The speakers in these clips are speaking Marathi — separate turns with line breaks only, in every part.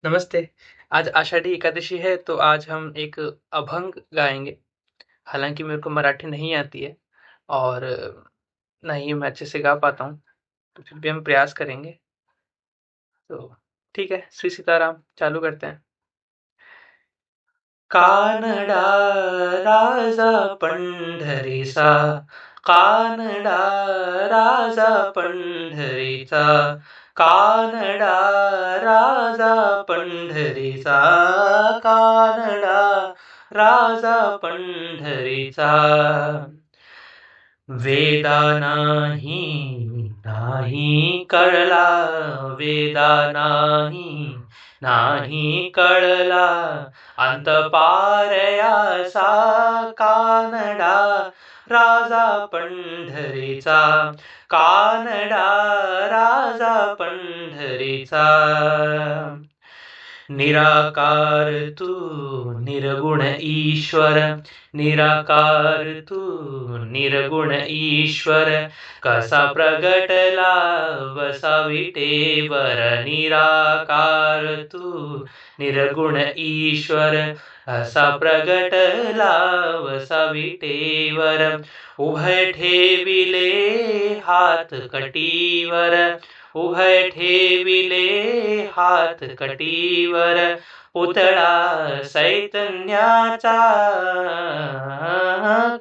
नमस्ते। आज आषाढ़ी एकादशी है तो आज हम एक अभंग गाएँगे। हालाँकि मेरे को मराठी नहीं आती है और ना ही मैं अच्छे से गा पाता हूँ, तो फिर भी हम प्रयास करेंगे। तो ठीक है, श्री सीताराम चालू करते हैं। कानडा राजा पंढरीचा, कानडा राजा पंढरीचा, कानडा राजा पंढरीचा, कानडा राजा पंढरीचा. वेदा नाही कळला, वेदा नाही कळला, अंतपारयासा कानडा राजा पंढरीचा, कानडा राजा पंढरीचा. निराकार तू निर्गुण ईश्वर, निराकार तू निर्गुण ईश्वर, कसा प्रगटला वसा विटेवर. निराकार तू निर्गुण ईश्वर, असा प्रगटला वसा विटेवर. उभय ठेविले हात कटीवर, उभय ठेविले हात कटीवर, पुतळा चैतन्याचा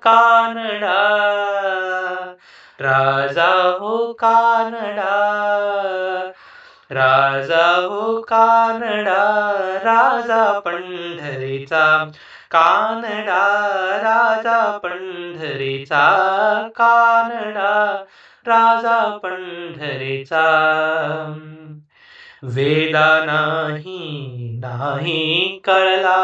कानडा राजा हो कानडा, राजा हो कानडा राजा पंढरीचा, कानडा राजा पंढरीचा, कानडा राजा पंढरीचा. वेदा नाही कळला,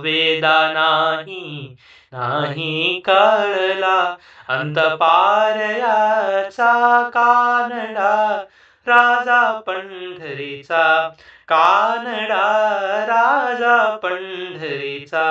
वेदा नाही कळला, अंतपारयाचा कानडा राजा पंढरीचा, कानडा राजा पंढरीचा.